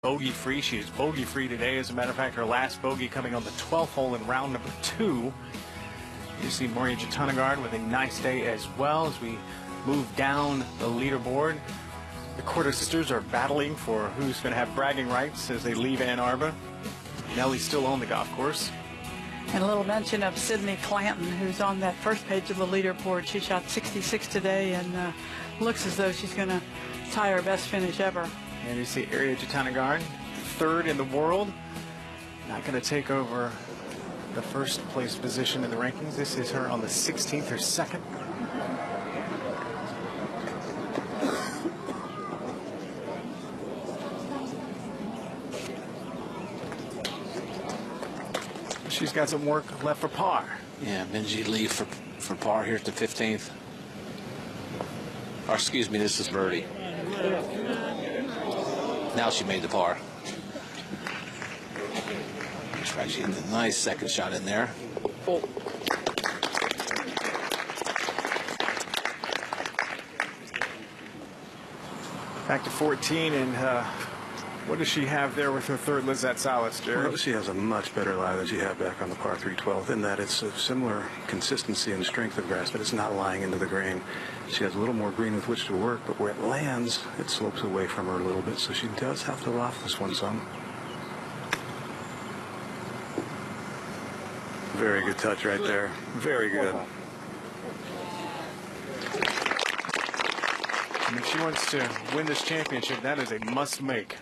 bogey free. She is bogey free today. As a matter of fact, her last bogey coming on the 12th hole in round number 2. You see Maria Jatanagarn with a nice day as well. As we move down the leaderboard, the Corder sisters are battling for who's going to have bragging rights as they leave Ann Arbor. Nellie's still on the golf course. And a little mention of Sydney Clanton, who's on that first page of the leaderboard. She shot 66 today and looks as though she's going to tie her best finish ever. And you see Maria Jatanagarn, 3rd in the world. Not going to take over the first place position in the rankings. This is her on the 16th or 2nd. She's got some work left for par. Yeah, Benji Lee for par here at the 15th. Or excuse me, this is birdie. Now she made the par. She had a nice second shot in there. Oh. Back to 14, and what does she have there with her third Lizette Salas, Jerry? Well, she has a much better lie than she had back on the par 3 12th, in that it's a similar consistency and strength of grass, but it's not lying into the green. She has a little more green with which to work, but where it lands, it slopes away from her a little bit, so she does have to loft this one some. Very good touch right there. Very good. And if she wants to win this championship, that is a must-make.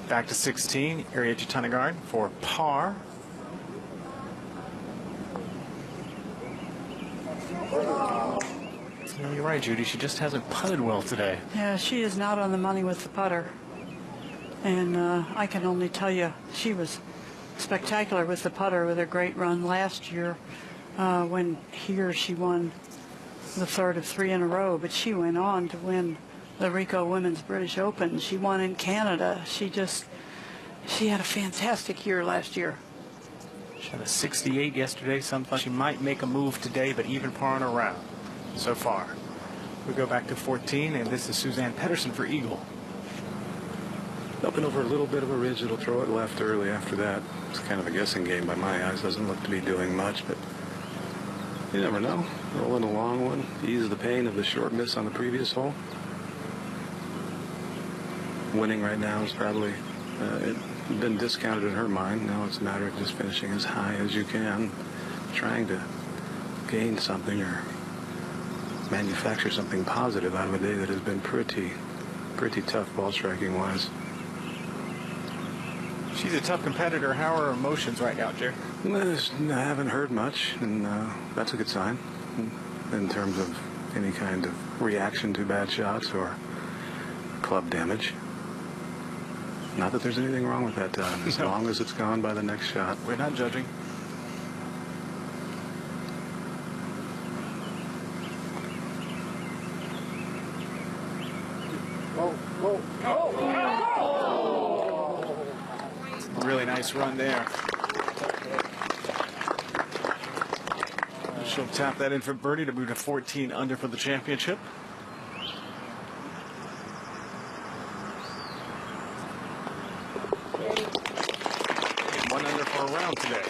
Back to 16, Maria Jatanagarn for par. You're right, Judy. She just hasn't putted well today. Yeah, she is not on the money with the putter. And I can only tell you, she was spectacular with the putter with a great run last year when here she won the 3rd of 3 in a row. But she went on to win the Rico Women's British Open. She won in Canada. She had a fantastic year last year. She had a 68 yesterday. Some thought she might make a move today, but even par on her round so far. We go back to 14, and this is Suzanne Pedersen for Eagle. Up and over a little bit of a ridge, it'll throw it left early after that. It's kind of a guessing game by my eyes. Doesn't look to be doing much, but you never know. Rolling a long one, ease the pain of the short miss on the previous hole. Winning right now is probably been discounted in her mind. Now it's a matter of just finishing as high as you can, trying to gain something or manufacture something positive out of a day that has been pretty tough ball striking wise. She's a tough competitor. How are her emotions right now, Jerry? I haven't heard much, and that's a good sign in terms of any kind of reaction to bad shots or club damage. Not that there's anything wrong with that, as long as it's gone by the next shot. We're not judging. Really nice run there. She'll tap that in for birdie to move to 14 under for the championship. And 1 under for a round today.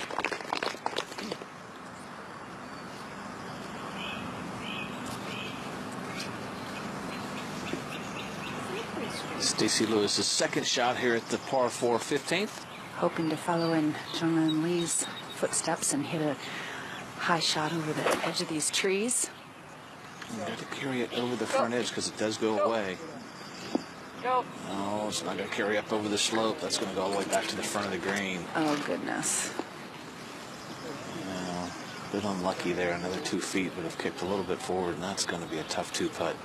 Stacey Lewis's second shot here at the par 4 15th. Hoping to follow in Jolyn Lee's footsteps and hit a high shot over the edge of these trees. You got to carry it over the front edge because it does go away. No, it's not going to carry up over the slope. That's going to go all the way back to the front of the green. Oh, goodness. A bit unlucky there. Another 2 feet would have kicked a little bit forward, and that's going to be a tough 2-putt.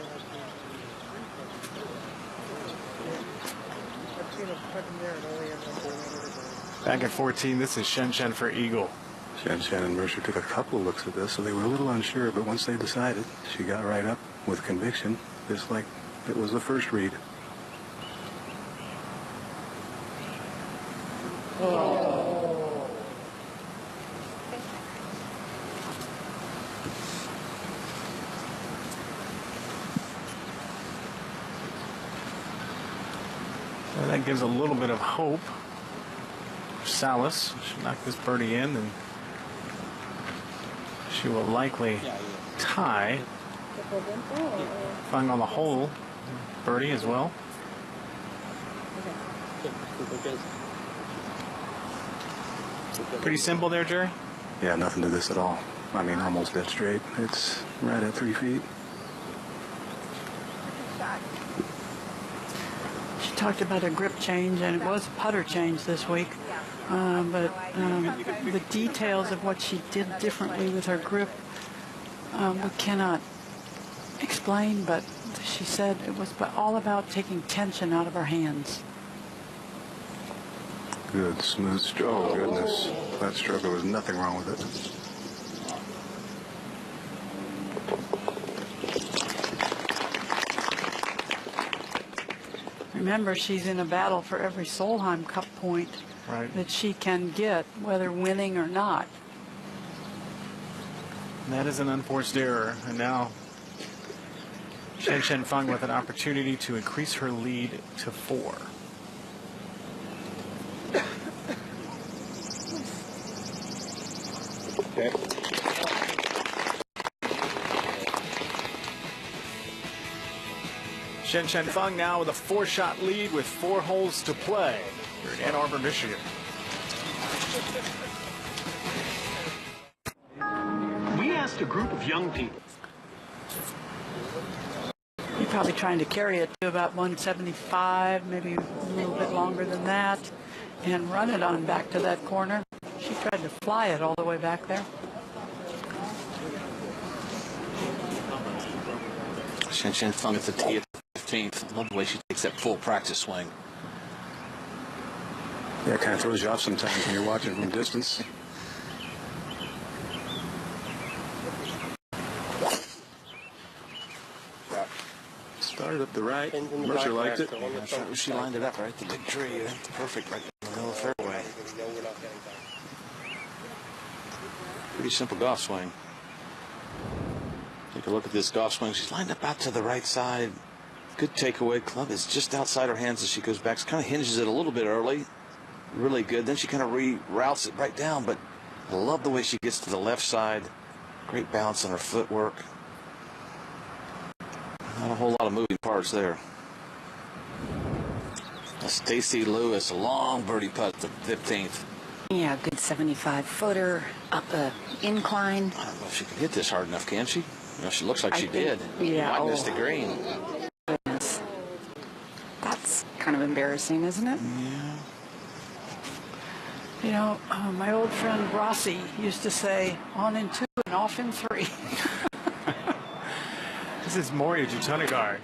Back at 14, this is Shen Shen for Eagle. Shen and Mercer took a couple of looks at this, so they were a little unsure, but once they decided, she got right up with conviction, just like it was the first read. And that gives a little bit of hope. Salas should knock this birdie in, and she will likely tie. Fung on the hole, birdie as well. Pretty simple there, Jerry? Yeah, nothing to this at all. I mean, almost dead straight. It's right at 3 feet. She talked about a grip change, and it was a putter change this week. But the details of what she did differently with her grip, we cannot explain, but she said it was all about taking tension out of her hands. Good, smooth stroke. Oh, goodness. That stroke, there was nothing wrong with it. Remember, she's in a battle for every Solheim Cup point that she can get, whether winning or not. And that is an unforced error. And now Shen Fung with an opportunity to increase her lead to 4. Okay. Shen Fung now with a 4-shot lead with 4 holes to play here in Ann Arbor, Michigan. We asked a group of young people. You're probably trying to carry it to about 175, maybe a little bit longer than that, and run it on back to that corner. She tried to fly it all the way back there. Shen Fung at the tee at the 15th. I love the way she takes that full practice swing. Yeah, it kind of throws you off sometimes when you're watching from a distance. Started up the right. Mercer liked it. She lined it up right at the big tree. That's perfect right in the middle of the fairway. Pretty simple golf swing. Take a look at this golf swing. She's lined up out to the right side. Good takeaway. Club is just outside her hands as she goes back. She kind of hinges it a little bit early. Really good. Then she kind of reroutes it right down. But I love the way she gets to the left side. Great balance on her footwork. Not a whole lot of moving parts there. Stacy Lewis, a long birdie putt at the 15th. Yeah, good 75-footer up a incline. I don't know if she can hit this hard enough, can she? You know, she looks like she did. Yeah. Might miss the green. Goodness. That's kind of embarrassing, isn't it? Yeah. You know, my old friend Rossi used to say, on in 2 and off in 3. This is Moria Jutanagard,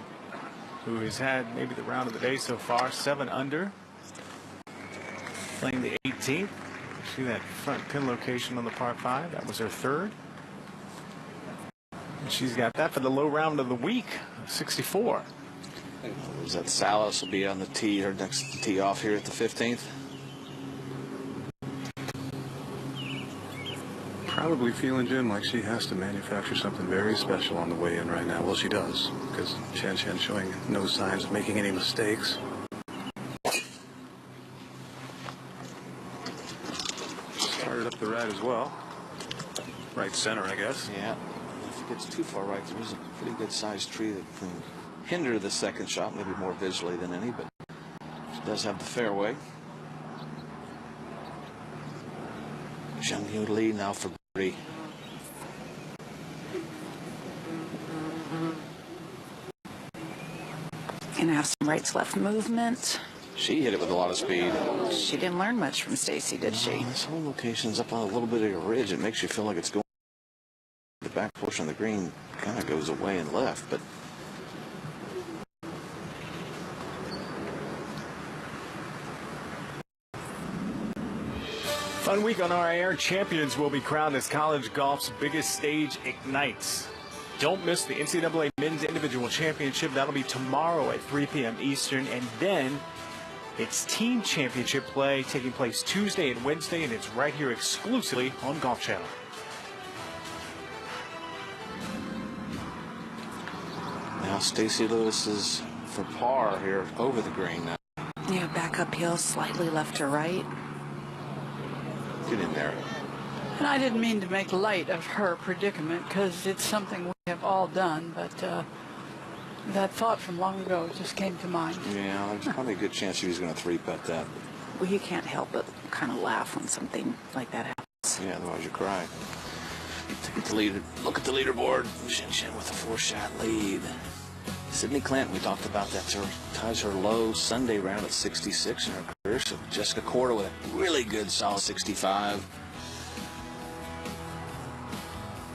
who has had maybe the round of the day so far, 7 under. Playing the 18th. See that front pin location on the par 5? That was her 3rd. And she's got that for the low round of the week, 64. Was that Salas will be on the tee, her next tee off here at the 15th? Probably feeling, Jim, like she has to manufacture something very special on the way in right now. Well, she does, because Shen showing no signs of making any mistakes. Started up the right as well. Right center, I guess. Yeah. If it gets too far right, there is a pretty good sized tree that can hinder the second shot, maybe more visually than any, but she does have the fairway. Zhang Yu Lee now for birdie. Can have some right-left movement. She hit it with a lot of speed. She didn't learn much from Stacy, did she? This whole location's up on a little bit of a ridge. It makes you feel like it's going. The back portion of the green kind of goes away and left, but Fun week on our air. Champions will be crowned as college golf's biggest stage ignites. Don't miss the NCAA Men's Individual Championship. That'll be tomorrow at 3 p.m. Eastern. And then it's Team Championship play taking place Tuesday and Wednesday, and it's right here exclusively on Golf Channel. now Stacy Lewis is for par here over the green now. Yeah, back uphill, slightly left to right. Get in there. And I didn't mean to make light of her predicament because it's something we have all done, but that thought from long ago just came to mind. Yeah, there's probably a good chance she was going to three-putt that. Well, you can't help but kind of laugh when something like that happens. Yeah, otherwise you cry. Look at the leaderboard. Shin Shin with a 4-shot lead. Sydney Clanton, we talked about that, ties her low Sunday round at 66 in her career. So Jessica Korda with a really good, solid 65.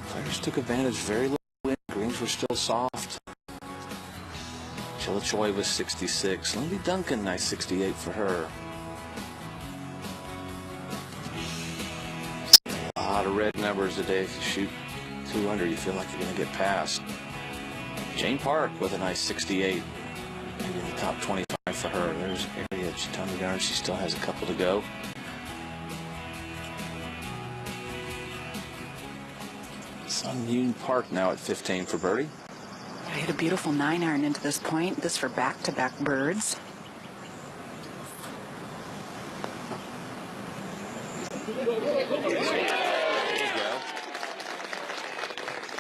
Players took advantage very little wind. Greens were still soft. Chilla Choi was 66. Lindy Duncan, nice 68 for her. A lot of red numbers today. If you shoot 2 under, you feel like you're going to get past. Jane Park with a nice 68. Maybe in the top 25 for her. There's Area Chitanagard. She still has a couple to go. Sun Moon Park now at 15 for birdie. I hit a beautiful 9-iron into this point. This for back-to-back birds.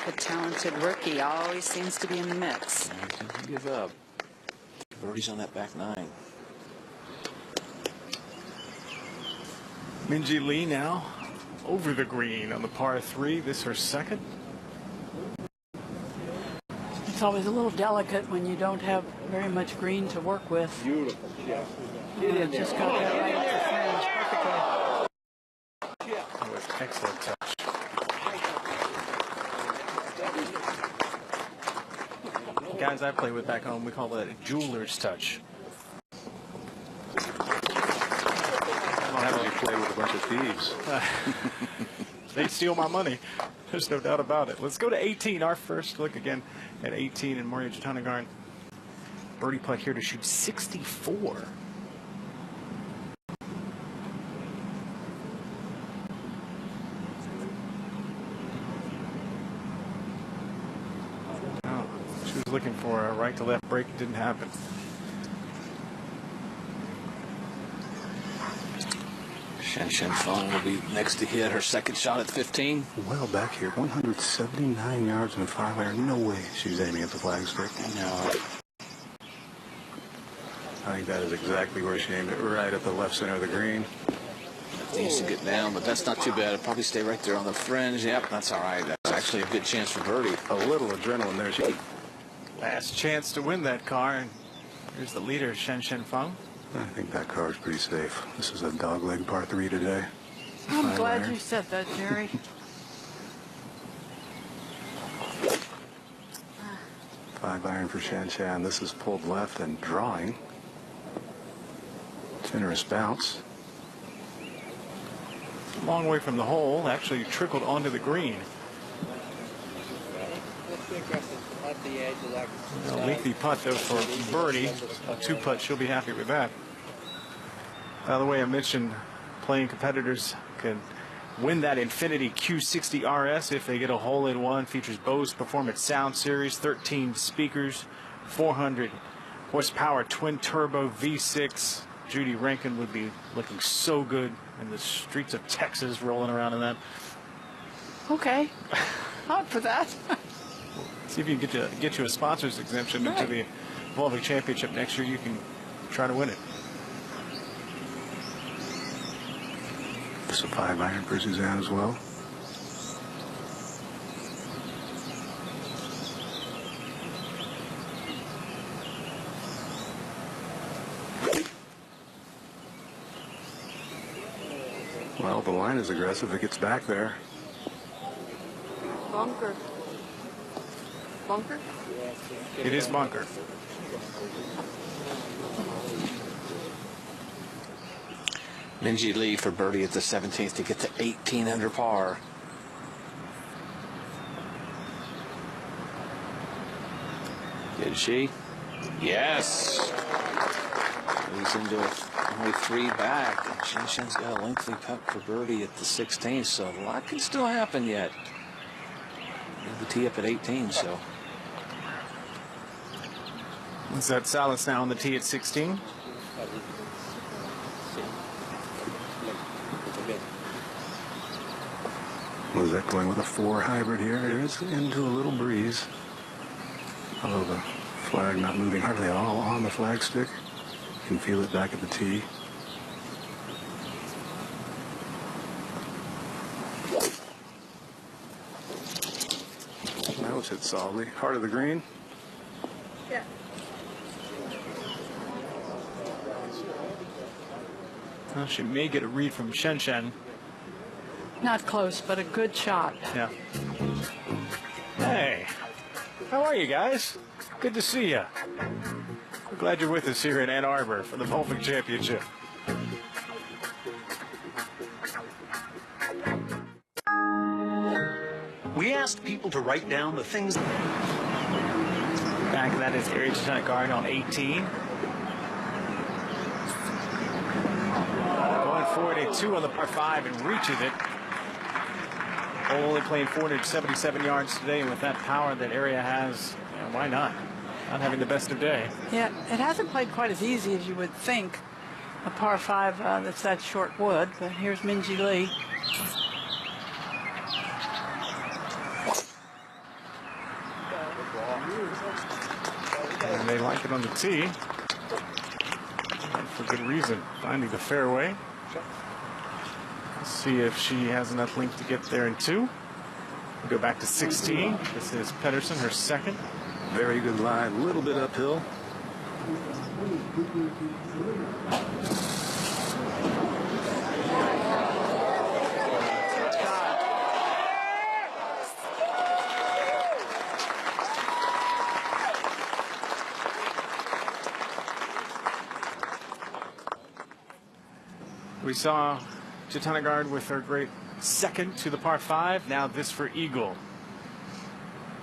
The talented rookie always seems to be in the mix. Don't give up. Birdie's on that back 9. Minjee Lee now over the green on the par 3. This her second. It's always a little delicate when you don't have very much green to work with. Beautiful. Yeah. Just got that right at the fringe perfectly. That was excellent touch. Guys I play with back home, we call it a jeweler's touch. I don't have any play with a bunch of thieves. They steal my money. There's no doubt about it. Let's go to 18. Our first look again at 18 and Maria Chitanagard. Birdie putt here to shoot 64. Oh, she was looking for a right to left break. It didn't happen. Shen Shen Feng will be next to hit her second shot at 15. Well back here, 179 yards and a 5-iron. No way she's aiming at the flagstick. No. I think that is exactly where she aimed it, right at the left center of the green. Needs to get down, but that's not too bad. It'll probably stay right there on the fringe. Yep, that's all right. That's actually a good chance for birdie. A little adrenaline there. She Last chance to win that car. And here's the leader, Shen Shen Feng. I think that car's pretty safe. This is a dogleg par 3 today. I'm 5 glad iron. you said that, Jerry. 5-iron for Shan Shan. This is pulled left and drawing. Generous bounce. A long way from the hole, actually trickled onto the green. A lengthy putt though for birdie. A 2-putt, she'll be happy with that. By the way, I mentioned playing competitors can win that Infiniti Q60 RS if they get a hole-in-one. Features Bose Performance Sound Series, 13 speakers, 400 horsepower twin turbo V6. Judy Rankin would be looking so good in the streets of Texas rolling around in that. Okay. Out for that. See if you can get you a sponsor's exemption into the Volvik Championship next year. You can try to win it. This is a 5-iron for Suzanne as well. Well, the line is aggressive. It gets back there. Bunker. Bunker? It is bunker. Minjee Lee for birdie at the 17th to get to 18 under par. Did she? Yes. He's into only 3 back. And Shen Shen's got a lengthy putt for birdie at the 16th, so a lot can still happen yet. The tee up at 18, so. Is that Salas now on the tee at 16? Was that going with a 4 hybrid here? It is into a little breeze. Although the flag not moving hardly at all on the flagstick. You can feel it back at the tee. That was hit solidly. Heart of the green. Yeah. Well, she may get a read from Shen Shen. Not close, but a good shot. Yeah. Hey, how are you guys? Good to see you. We're glad you're with us here in Ann Arbor for the Volvik Championship. We asked people to write down the things. Back that is Mary Jittanagard on 18. Going forward a 2 on the par 5 and reaches it. Only playing 477 yards today, and with that power that Area has, why not? Not having the best of day. Yeah, it hasn't played quite as easy as you would think. A par 5 that's that short wood, but here's Minjee Lee. And they like it on the tee. And for good reason. Finding the fairway. Let's see if she has enough length to get there in 2. We'll go back to 16. This is Pedersen, her second. Very good lie. A little bit uphill. We saw Jittanagard with her great second to the par 5. Now this for Eagle.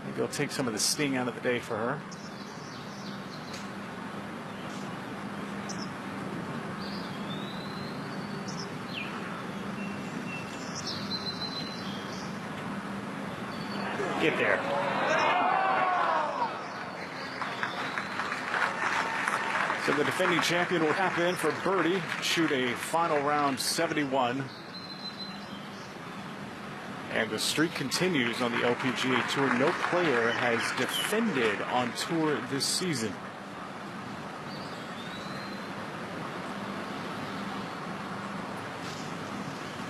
Maybe it'll take some of the sting out of the day for her. Get there. So the defending champion will tap in for birdie, shoot a final round 71. And the streak continues on the LPGA Tour. No player has defended on tour this season.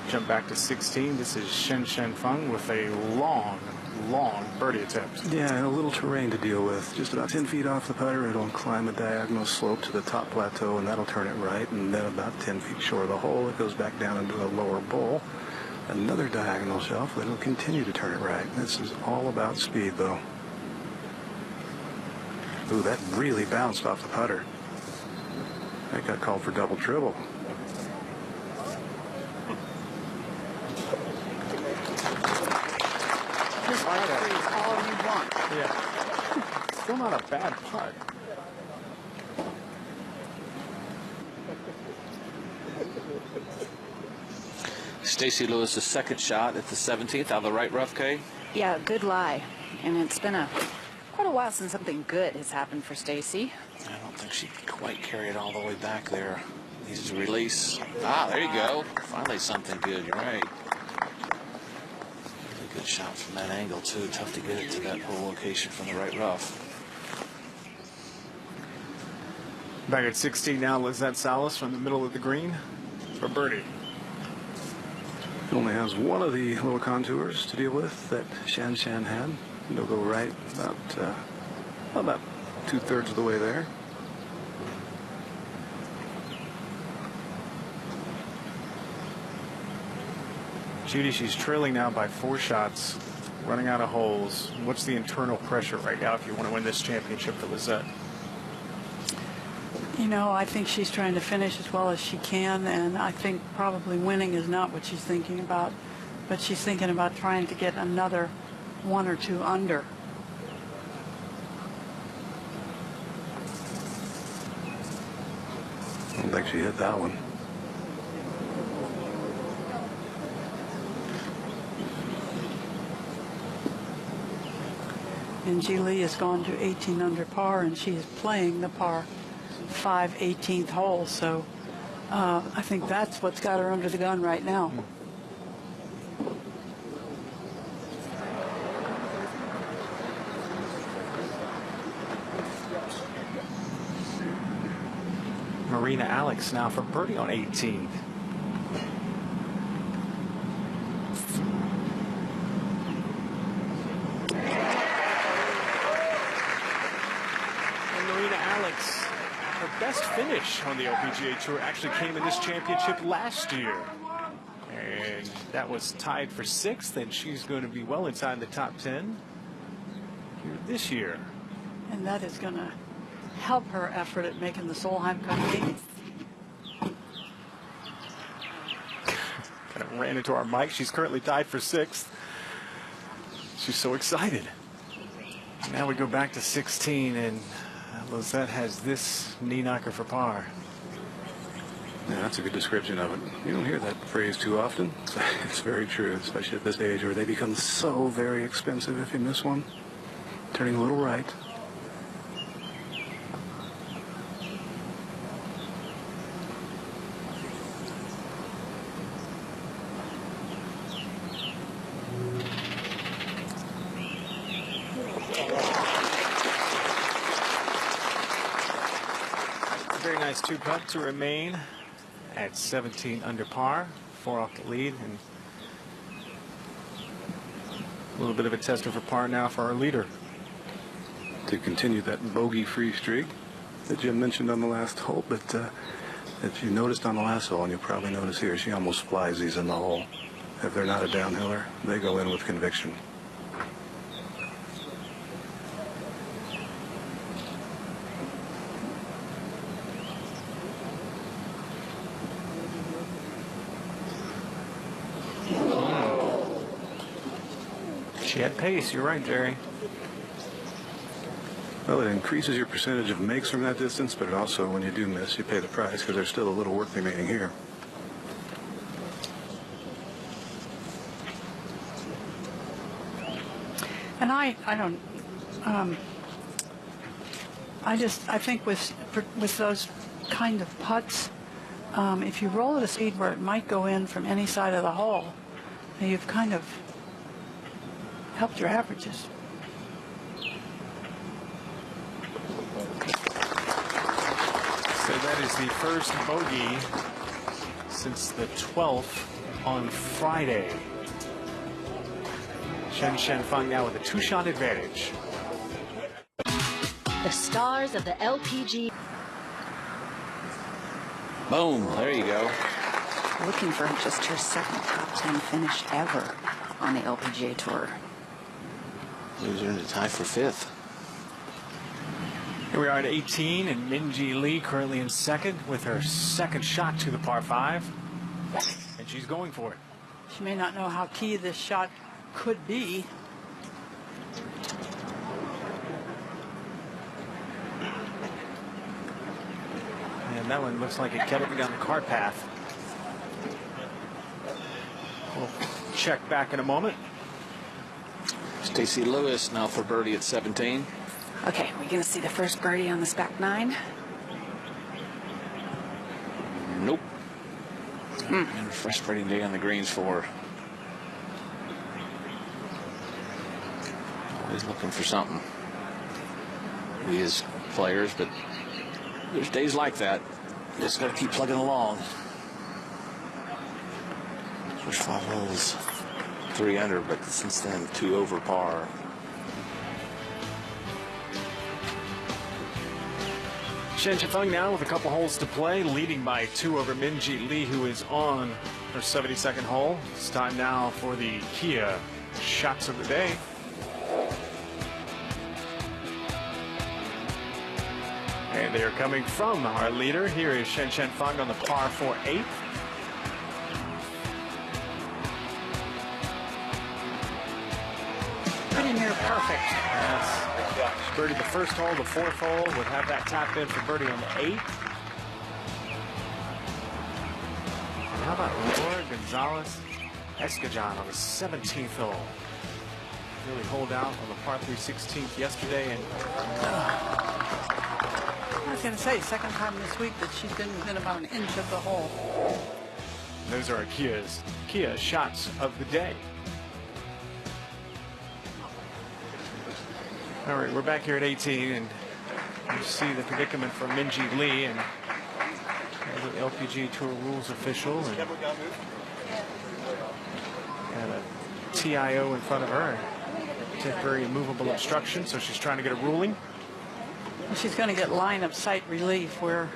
Jump back to 16. This is Shen Shen Feng with a long birdie attempt. Yeah, and a little terrain to deal with. Just about 10 feet off the putter, it'll climb a diagonal slope to the top plateau, and that'll turn it right. And then about 10 feet short of the hole, it goes back down into a lower bowl. Another diagonal shelf that'll continue to turn it right. This is all about speed, though. Ooh, that really bounced off the putter. That got called for double dribble. This par 3 is all you want. Yeah. Still not a bad putt. Stacy Lewis's second shot at the 17th out of the right rough, Kay. Yeah, good lie. And it's been quite a while since something good has happened for Stacy. I don't think she could quite carry it all the way back there. Needs to release. Ah, there you go. Finally something good. You're right. Really good shot from that angle, too. Tough to get it to that hole location from the right rough. Back at 16 now, Lizette Salas from the middle of the green for birdie. It only has one of the little contours to deal with that Shan Shan had. It'll go right about 2/3 of the way there. Judy, she's trailing now by 4 shots, running out of holes. What's the internal pressure right now if you want to win this championship for Lizette? You know, I think she's trying to finish as well as she can, and I think probably winning is not what she's thinking about, but she's thinking about trying to get another 1 or 2 under. I don't think she hit that one. And G. Lee has gone to 18 under par, and she is playing the par 5 18th hole, so I think that's what's got her under the gun right now. Marina Alex now for birdie on 18. And Marina Alex, her best finish on the LPGA Tour actually came in this championship last year. And that was tied for 6th, and she's going to be well inside the top 10 here this year. And that is going to help her effort at making the Solheim Cup meeting. Kind of ran into our mic. She's currently tied for 6th. She's so excited. Now we go back to 16, and Lozette has this knee knocker for par. Yeah, that's a good description of it. You don't hear that phrase too often. It's very true, especially at this age where they become so very expensive if you miss one. Turning a little right. Very nice 2-putt to remain at 17 under par, 4 off the lead, and a little bit of a tester for par now for our leader. To continue that bogey-free streak that Jim mentioned on the last hole, but if you noticed on the last hole, and you'll probably notice here, she almost flies these in the hole. If they're not a downhiller, they go in with conviction. She had pace. You're right, Jerry. Well, it increases your percentage of makes from that distance, but it also, when you do miss, you pay the price because there's still a little work remaining here. And I don't, I think with those kind of putts, if you roll at a speed where it might go in from any side of the hole, you've kind of helped your averages. So that is the first bogey since the 12th on Friday. Shen Feng now with a 2-shot advantage. The stars of the LPGA. Boom, there you go. Looking for just her second top 10 finish ever on the LPGA Tour. Loser in a tie for 5th. Here we are at 18, and Minjee Lee currently in second with her second shot to the par 5. And she's going for it. She may not know how key this shot could be. And that one looks like it kept it down the cart path. We'll check back in a moment. Stacey Lewis now for birdie at 17. Okay, we're going to see the first birdie on this back 9. Nope. And a frustrating day on the greens for her. Always looking for something. We as players, but there's days like that. You just got to keep plugging along. First 5 holes, 3 under, but since then 2 over par. Shen Feng now with a couple holes to play, leading by 2 over Minjee Lee, who is on her 72nd hole. It's time now for the Kia shots of the day. And they are coming from our leader. Here is Shen Feng on the par 4 8th. Pretty near perfect. Yes. She birdied the first hole, the 4th hole, would have that tap in for birdie on the 8th. And how about Laura Gonzalez Escajon on the 17th hole? Really holed out on the par 3 16th yesterday, and was going to say, second time this week that she's been within about an inch of the hole. Those are Kia shots of the day. All right, we're back here at 18, and you see the predicament for Minjee Lee and the LPGA Tour rules official. And got a TIO in front of her, temporary immovable obstruction, so she's trying to get a ruling. She's going to get line of sight relief where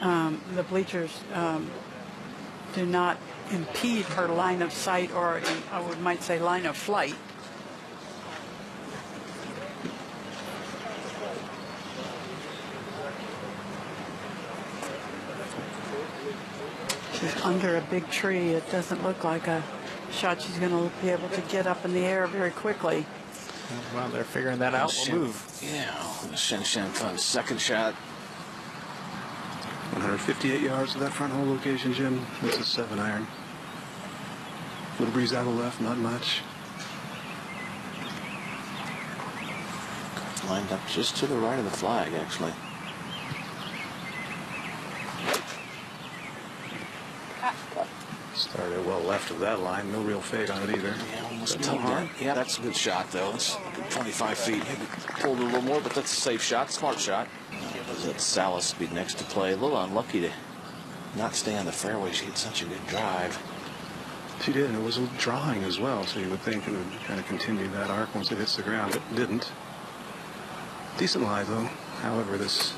the bleachers do not impede her line of sight, or I might say line of flight. She's under a big tree. It doesn't look like a shot she's going to be able to get up in the air very quickly. Well, they're figuring that out. We'll move. Yeah, Shen Fun's second shot. 158 yards to that front hole location, Jim. It's a 7-iron. Little breeze out of the left, not much. Lined up just to the right of the flag, actually. Started well left of that line. No real fade on it either. Yeah, almost tugged in. Yeah, that's a good shot, though. It's 25 feet. Maybe pulled it a little more, but that's a safe shot, smart shot. Let Salas be next to play. A little unlucky to not stay on the fairway. She had such a good drive. She did, and it was a drawing as well, so you would think it would kind of continue that arc once it hits the ground. It didn't. Decent lie, though. However, this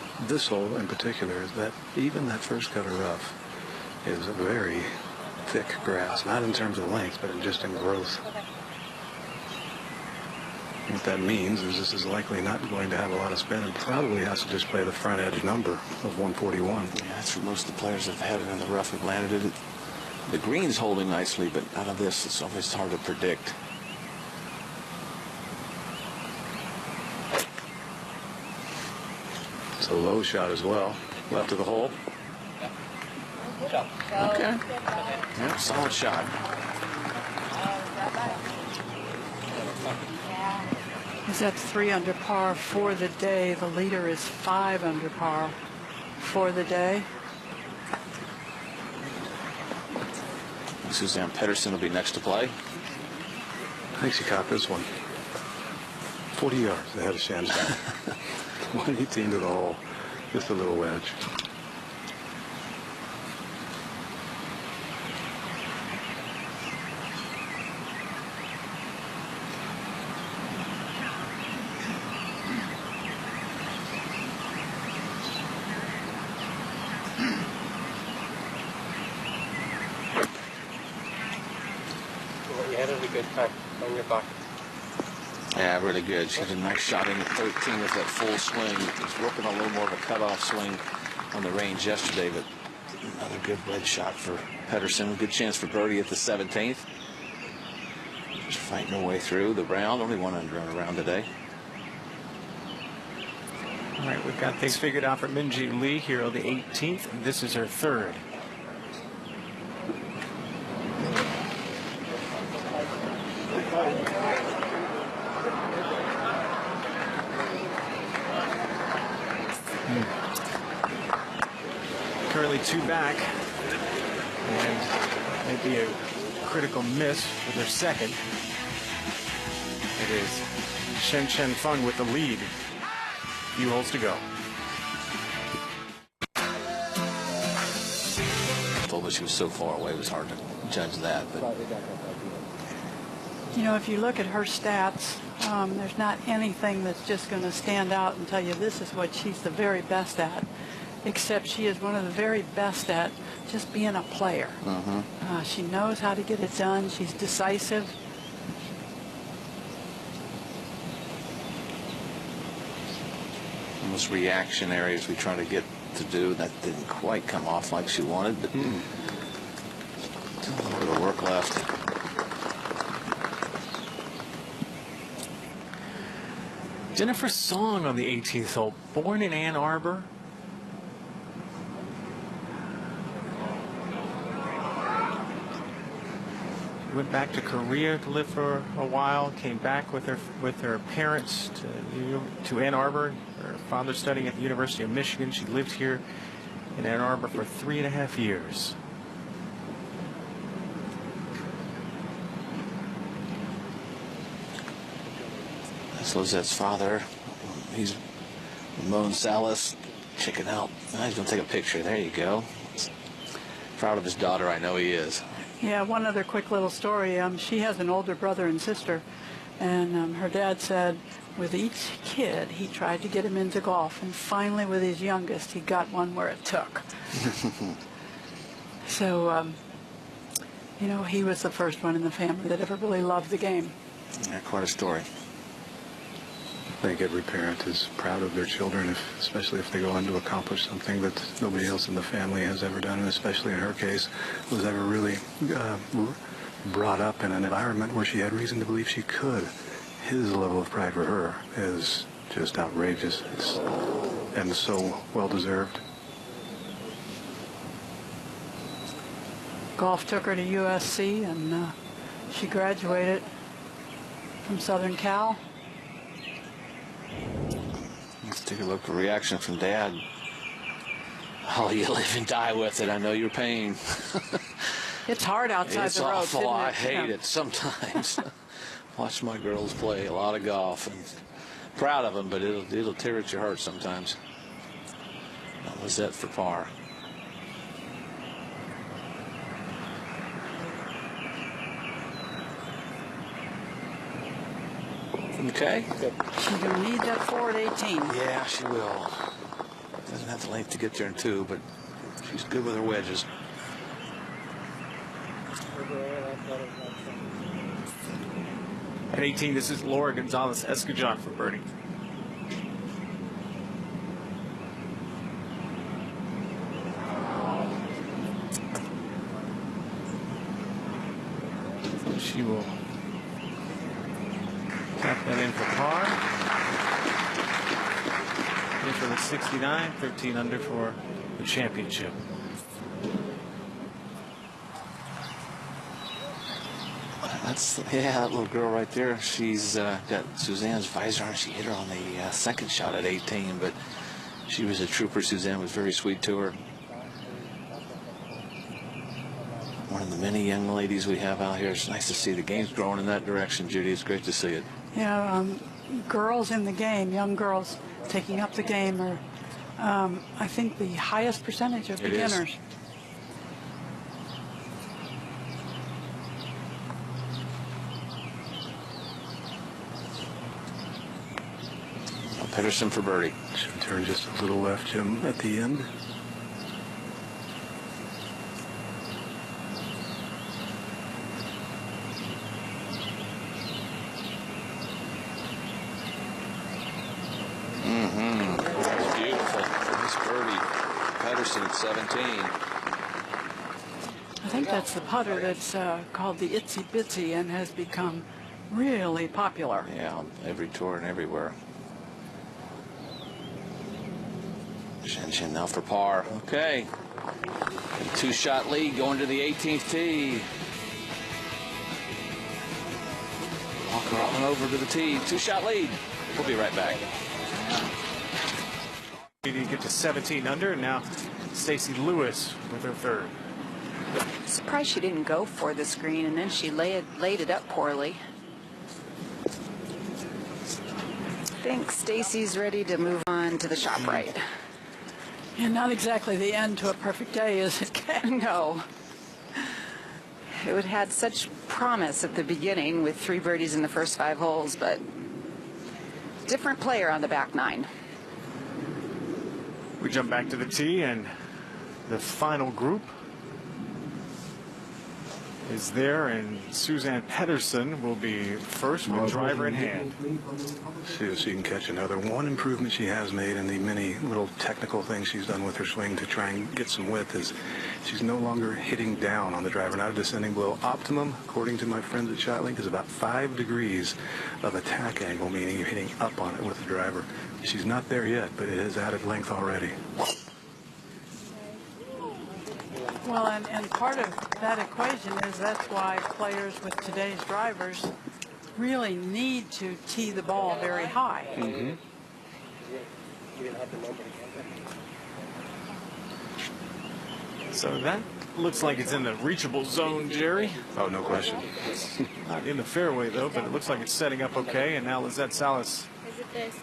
hole in particular is that even that first cut of rough is a very thick grass, not in terms of length, but just in growth. What that means is this is likely not going to have a lot of spin and probably has to just play the front edge number of 141. Yeah, that's what most of the players have had it in the rough have landed it. The green's holding nicely, but out of this, it's always hard to predict. It's a low shot as well. Left of the hole. Okay. Yeah, solid shot. He's at 3 under par for the day. The leader is 5 under par for the day. Suzanne Pedersen will be next to play. I think she caught this one. 40 yards ahead of Shan's. 118 to the hole. Just a little wedge. You had a good time on your back. Yeah, really good. She had a nice shot in at 13 with that full swing. Was working a little more of a cutoff swing on the range yesterday, but another good wedge shot for Pedersen. Good chance for birdie at the 17th. Just fighting her way through the round. Only 1 under on a round today. All right, we've got things figured out for Minjee Lee here on the 18th. And this is her third. Currently 2 back, and maybe a critical miss for their second. It is Shen Feng with the lead. Few holes to go. Although she was so far away, it was hard to judge that. But You know, if you look at her stats, there's not anything that's just going to stand out and tell you this is what she's the very best at, except she is one of the very best at just being a player. She knows how to get it done. She's decisive. those reactionary as we try to get to do, that didn't quite come off like she wanted, but still a little bit of work left. Jennifer Song on the 18th hole, born in Ann Arbor. went back to Korea to live for a while, came back with her parents to Ann Arbor. Her father's studying at the University of Michigan. She lived here in Ann Arbor for 3.5 years. That's Lizette's father. He's Ramon Salas, checking out. Oh, he's going to take a picture. There you go. Proud of his daughter, I know he is. Yeah, one other quick little story. She has an older brother and sister, and her dad said with each kid he tried to get him into golf, and finally with his youngest he got one where it took. So, you know, he was the first one in the family that ever really loved the game. Yeah, quite a story. I think every parent is proud of their children, especially if they go on to accomplish something that nobody else in the family has ever done, and especially in her case, was ever really brought up in an environment where she had reason to believe she could. His level of pride for her is just outrageous, and so well-deserved. Golf took her to USC, and she graduated from Southern Cal. Let's take a look at the reaction from Dad. Oh, you live and die with it. I know your pain. It's hard outside It's the road, awful. isn't it? I hate it sometimes. Watch my girls play a lot of golf, and proud of them, but it'll tear at your heart sometimes. That was it for par. Okay. She's going to need that forward 18. Yeah, she will. Doesn't have the length to get there in 2, but she's good with her wedges. At 18, this is Laura Gonzalez Escajon for birdie. She will tap that in for par. In for the 69, 13 under for the championship. That little girl right there. She's got Suzanne's visor on. She hit her on the second shot at 18, but she was a trooper. Suzanne was very sweet to her. One of the many young ladies we have out here. It's nice to see the game's growing in that direction, Judy. It's great to see it. Yeah, girls in the game, young girls taking up the game are, I think, the highest percentage of beginners. Pedersen for birdie. Should turn just a little left, Jim, at the end. That's beautiful. Nice birdie. Pedersen at 17. I think that's the putter that's called the Itsy Bitsy and has become really popular. Yeah, on every tour and everywhere. Shin now for par. Okay. A 2-shot lead going to the 18th tee. Walker on over to the tee. 2-shot lead. We'll be right back. We need to get to 17 under, and now Stacy Lewis with her third. Surprised she didn't go for the screen, and then she laid it up poorly. I think Stacy's ready to move on to the shop right. Yeah, not exactly the end to a perfect day, is it, Kat? No. It had such promise at the beginning with 3 birdies in the first 5 holes, but different player on the back 9. We jump back to the tee, and the final group is there, and Suzanne Pedersen will be first with driver in hand. See if she can catch another. One improvement she has made in the many little technical things she's done with her swing to try and get some width is she's no longer hitting down on the driver, not a descending blow. Optimum, according to my friends at ShotLink, is about 5 degrees of attack angle, meaning you're hitting up on it with the driver. She's not there yet, but it has added length already. Well, and part of that equation is that's why players with today's drivers really need to tee the ball very high. You didn't have the number again. So that looks like it's in the reachable zone, Jerry. Oh, no question. Not in the fairway, though, but it looks like it's setting up okay. And now Lizette Salas. Is it this?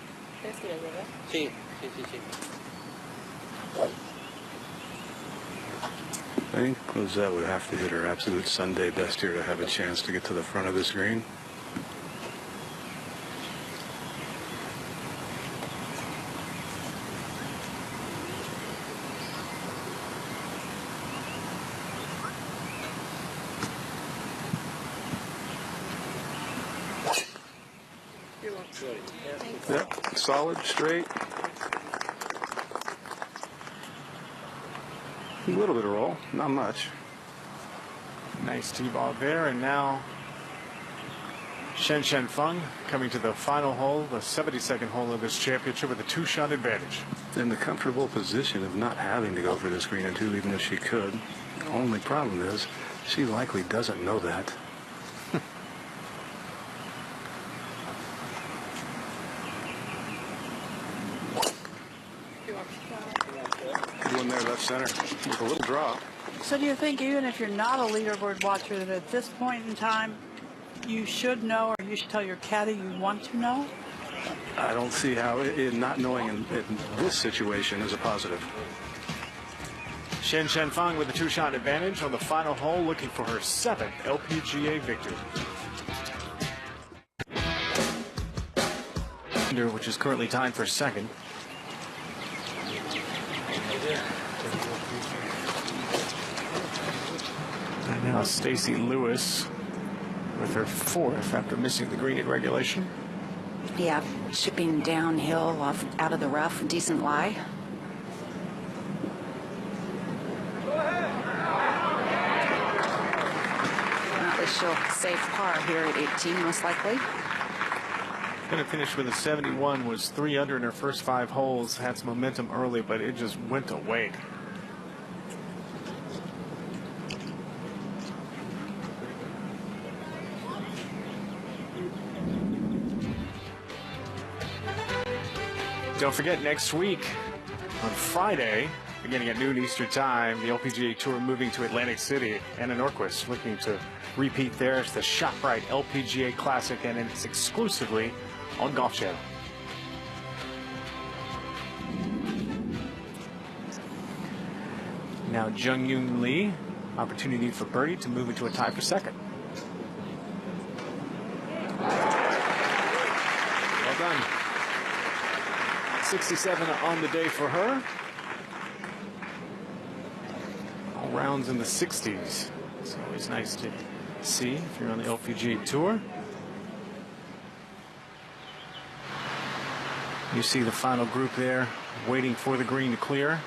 Sí, sí, sí, sí. I think Lizette would have to hit her absolute Sunday best here to have a chance to get to the front of this green. Yep, solid, straight. A little bit of roll, not much. Nice tee ball there. And now Shen Feng coming to the final hole, the 72nd hole of this championship with a 2-shot advantage. In the comfortable position of not having to go for this green in 2, even if she could. The only problem is she likely doesn't know that. Good one there, left center, with a little drop. So do you think even if you're not a leaderboard watcher that at this point in time you should know, or you should tell your caddy you want to know? I don't see how not knowing in this situation is a positive. Shen Feng with a 2-shot advantage on the final hole, looking for her 7th LPGA victory. Which is currently tied for second. And now Stacy Lewis with her 4th after missing the green in regulation. Yeah, chipping downhill out of the rough, decent lie. At least she'll save par here at 18, most likely. Going to finish with a 71, was 3 under in her first 5 holes, had some momentum early, but it just went away. Don't forget, next week on Friday, beginning at noon Eastern Time, the LPGA Tour moving to Atlantic City. Anna Norquist looking to repeat there. It's the ShotBrite LPGA Classic, and it's exclusively on Golf Channel. Now Jung Yoon Lee, opportunity for birdie to move into a tie for second. Well done. 67 on the day for her. All rounds in the 60s. It's always nice to see if you're on the LPGA Tour. You see the final group there waiting for the green to clear.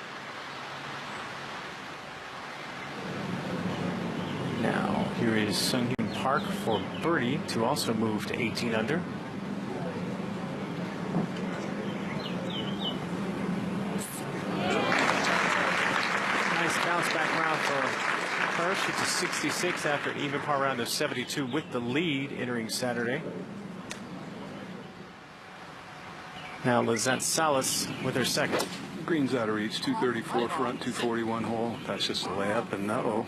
Now here is Sung Hyun Park for birdie to also move to 18 under. Nice bounce back round for her. She's a 66 after an even par round of 72 with the lead entering Saturday. Now Lizette Salas with her second. Green's out of reach, 234 front, 241 hole. That's just a layup, and no.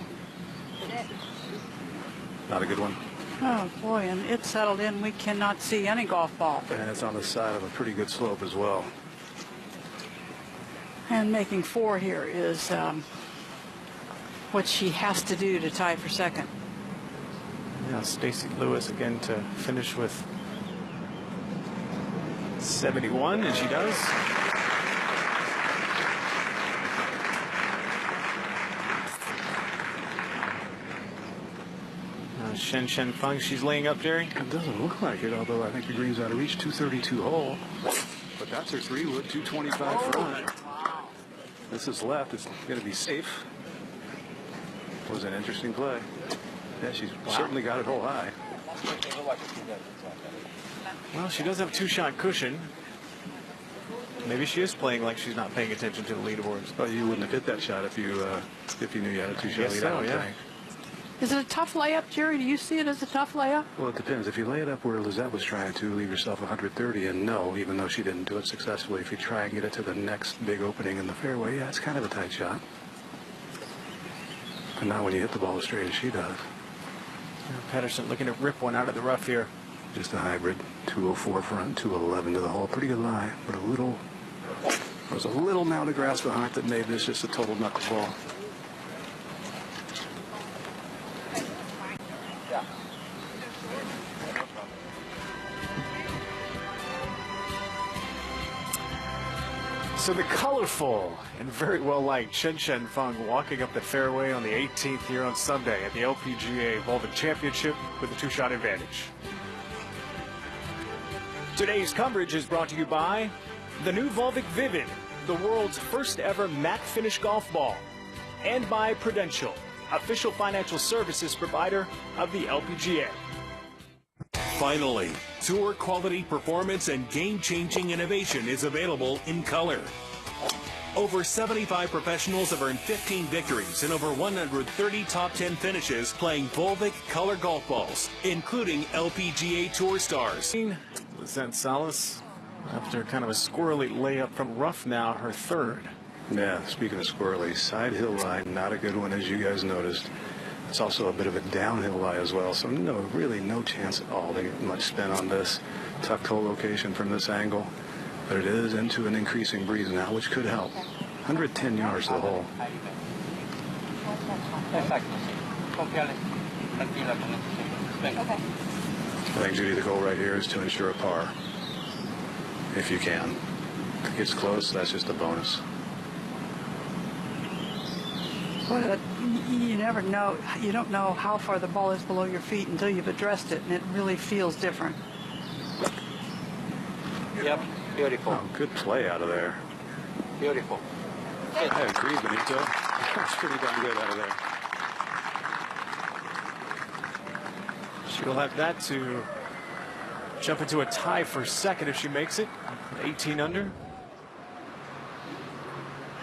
Not a good one. Oh boy, and it's settled in. We cannot see any golf ball. And it's on the side of a pretty good slope as well. And making 4 here is what she has to do to tie for second. Now Stacy Lewis again to finish with 71, and she does. Now Shen Feng, she's laying up, Jerry. It doesn't look like it, although I think the green's out of reach, 232 hole. But that's her 3-wood, 225 front. This is left. It's going to be safe. Was an interesting play. Yeah, she's certainly got it hole high. Well, she does have a 2-shot cushion. Maybe she is playing like she's not paying attention to the leaderboards. Well, you wouldn't have hit that shot if you knew you had a two-shot lead. So, I don't yeah. think. Is it a tough layup, Jerry? Do you see it as a tough layup? Well, it depends. If you lay it up where Lizette was trying to, leave yourself 130 and no, even though she didn't do it successfully. If you try and get it to the next big opening in the fairway, yeah, it's kind of a tight shot. But not when you hit the ball as straight as she does. Pedersen looking to rip one out of the rough here. Just a hybrid. 204 front, 211 to the hole. Pretty good lie, but there was a little amount of grass behind that made this just a total knuckleball. So the colorful and very well-liked Shen Feng walking up the fairway on the 18th here on Sunday at the LPGA Volvik Championship with a two-shot advantage. Today's coverage is brought to you by the new Volvik Vivid, the world's first ever matte finish golf ball, and by Prudential, official financial services provider of the LPGA. Finally, tour quality performance and game-changing innovation is available in color. Over 75 professionals have earned 15 victories and over 130 top 10 finishes playing Volvik color golf balls, including LPGA Tour stars. Lizette Salas, after kind of a squirrely layup from rough now, her third. Yeah, speaking of squirrely, side hill lie, not a good one as you guys noticed. It's also a bit of a downhill lie as well, so really no chance at all to get much spin on this tucked hole location from this angle. But it is into an increasing breeze now, which could help. 110 yards to the hole. I think, Judy, the goal right here is to ensure a par, if you can. If it gets close, that's just a bonus. Well, you never know. You don't know how far the ball is below your feet until you've addressed it, and it really feels different. Yep, beautiful. Oh, good play out of there. Beautiful. I agree, Benito. That's pretty darn good out of there. She'll have that to jump into a tie for second if she makes it. 18 under.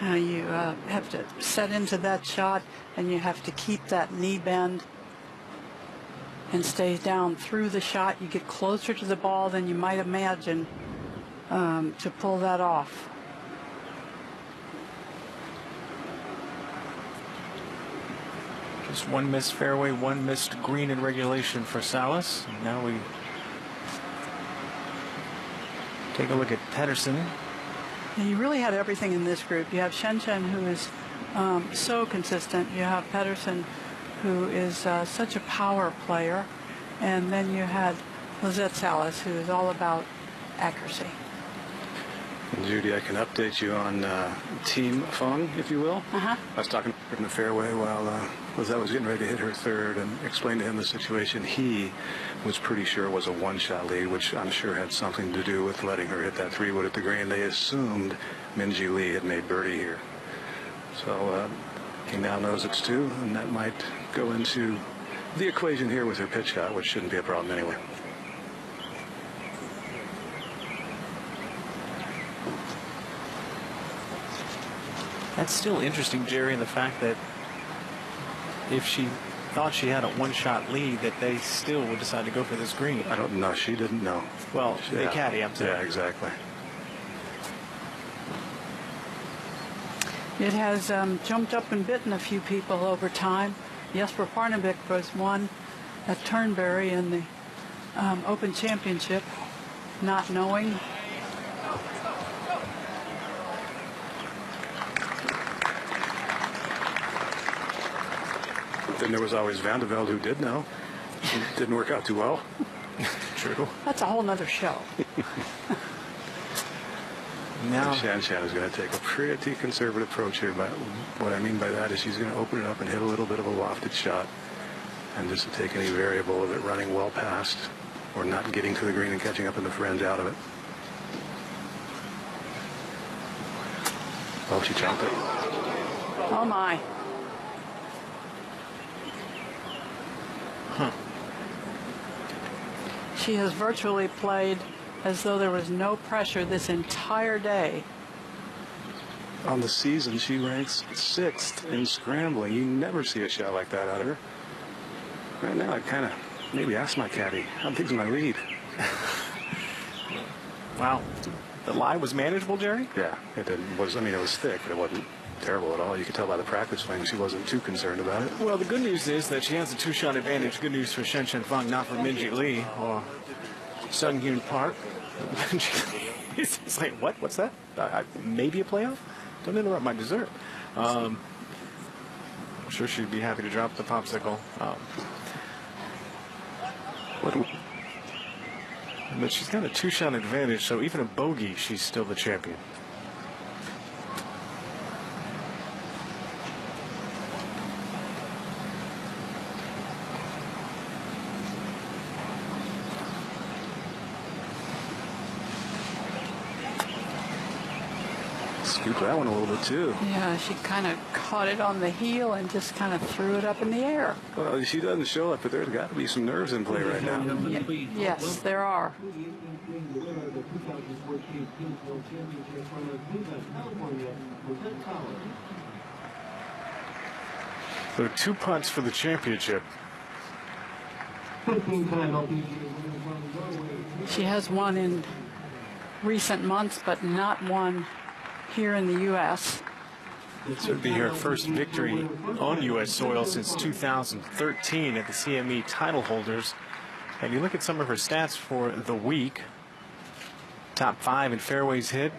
You have to set into that shot, and you have to keep that knee bend and stay down through the shot. You get closer to the ball than you might imagine to pull that off. Just one missed fairway, one missed green in regulation for Salas. And now we take a look at Pedersen. And you really had everything in this group. You have Shen, who is so consistent. You have Pedersen, who is such a power player. And then you had Lizette Salas, who is all about accuracy. And Judy, I can update you on Team Feng, if you will. Uh-huh. I was talking in the fairway while Lizette was getting ready to hit her third and explained to him the situation. He was pretty sure it was a one-shot lead, which I'm sure had something to do with letting her hit that three-wood at the green. They assumed Minjee Lee had made birdie here. So he now knows it's two, and that might go into the equation here with her pitch shot, which shouldn't be a problem anyway. That's still interesting, Jerry, in the fact that if she thought she had a one-shot lead, that they still would decide to go for this green. I don't know. She didn't know. Well, the caddy, I'm saying. Yeah, exactly. It has jumped up and bitten a few people over time. Jesper Parnevik was one at Turnberry in the Open Championship, not knowing. Then there was always Van de Velde who did know. It didn't work out too well. True. That's a whole nother show. Now Shan is going to take a pretty conservative approach here. But what I mean by that is she's going to open it up and hit a little bit of a lofted shot. And just to take any variable of it running well past or not getting to the green and catching up in the fringe out of it. Oh, she jumped it. Oh, my. She has virtually played as though there was no pressure this entire day on the season, she ranks 6th in scrambling. You never see a shot like that out of her. Right now, I kind of maybe ask my caddy, how big's my lead? Wow. The lie was manageable, Jerry? Yeah, it was. I mean, it was thick, but it wasn't terrible at all. You could tell by the practice swing she wasn't too concerned about it. Well, the good news is that she has a 2-shot advantage. Good news for Shen Shen Feng, not for Minji Lee or Sung Hyun Park. It's like, what? What's that? Maybe a playoff? Don't interrupt my dessert. I'm sure she'd be happy to drop the popsicle. But she's got a 2-shot advantage, so even a bogey, she's still the champion. Scooped that one a little bit too. Yeah, she kind of caught it on the heel and just kind of threw it up in the air. Well, she doesn't show up, but there's got to be some nerves in play right now. Yes, there are. So 2 putts for the championship. She has won in recent months, but not one here in the U.S. This would be her first victory on U.S. soil since 2013 at the CME title holders. And you look at some of her stats for the week. Top 5 in fairways hit,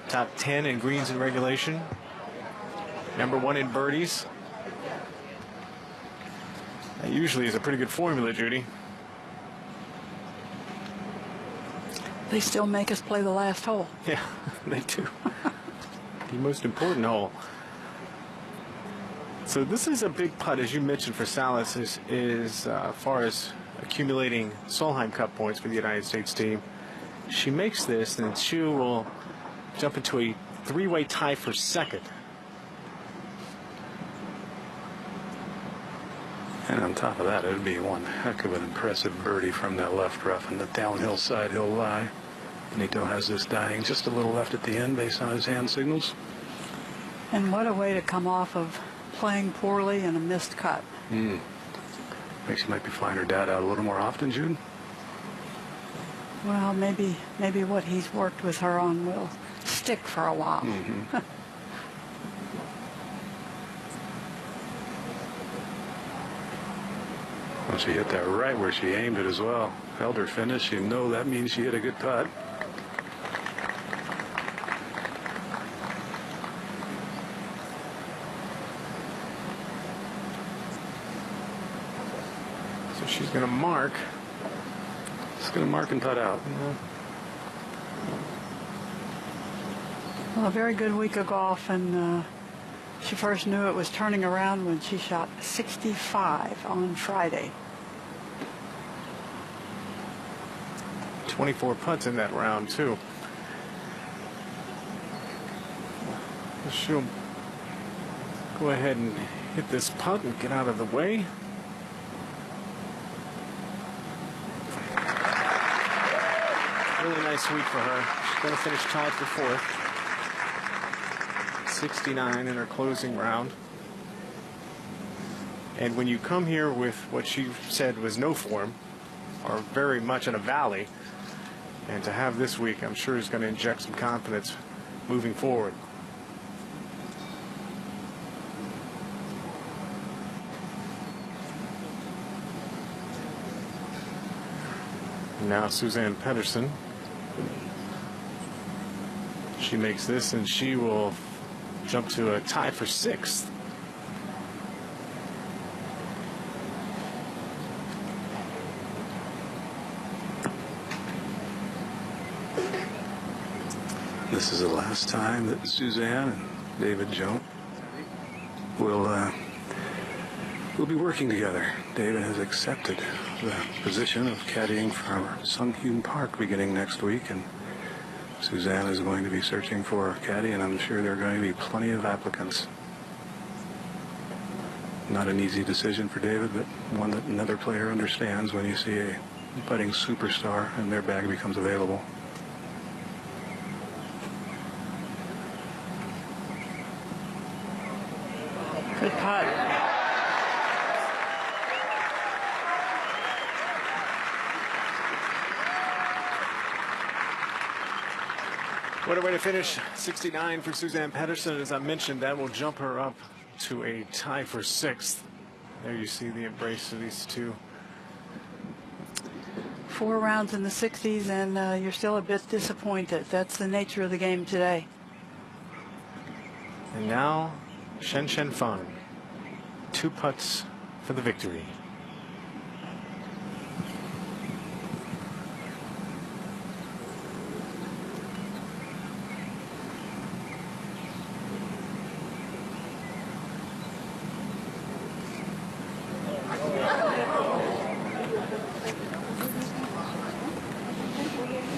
top 10 in greens in regulation, number 1 in birdies. That usually is a pretty good formula, Judy. They still make us play the last hole. Yeah, they do. The most important hole. So this is a big putt, as you mentioned, for Salas, as far as accumulating Solheim Cup points for the United States team. She makes this, and she will jump into a 3-way tie for second. And on top of that, it would be one heck of an impressive birdie from that left rough and the downhill side he'll lie. Benito has this dying just a little left at the end based on his hand signals. And what a way to come off of playing poorly and a missed cut. Think she might be flying her dad out a little more often, Jude? Well, maybe what he's worked with her on will stick for a while. Well, she hit that right where she aimed it as well. Held her finish. You know that means she hit a good putt. So she's going to mark. She's going to mark and putt out. Well, a very good week of golf, and she first knew it was turning around when she shot 65 on Friday. 24 putts in that round, too. She'll go ahead and hit this putt and get out of the way. Really nice week for her. She's going to finish tied for 4th. 69 in her closing round. And when you come here with what she said was no form, or very much in a valley, and to have this week, I'm sure is going to inject some confidence moving forward. Now Suzanne Pedersen. She makes this, and she will jump to a tie for 6th. This is the last time that Suzanne and David Jones will be working together. David has accepted the position of caddying for Sung Hyun Park beginning next week, and Suzanne is going to be searching for a caddy, and I'm sure there are going to be plenty of applicants. Not an easy decision for David, but one that another player understands when you see a budding superstar and their bag becomes available. putt. What a way to finish. 69 for Suzann Pettersson. As I mentioned, that will jump her up to a tie for 6th. There you see the embrace of these two. 4 rounds in the 60s, and you're still a bit disappointed. That's the nature of the game today. And now, Shen Feng. 2 putts for the victory.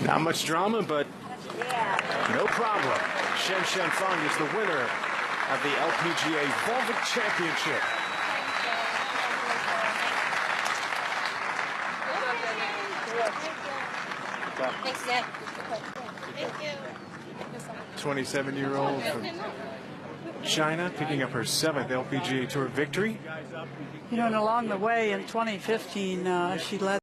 Not much drama, but no problem. Shen Feng is the winner of the LPGA Volvik Championship. Thanks, Dad. Thank you. 27-year-old from China picking up her 7th LPGA Tour victory. You know, and along the way in 2015, she led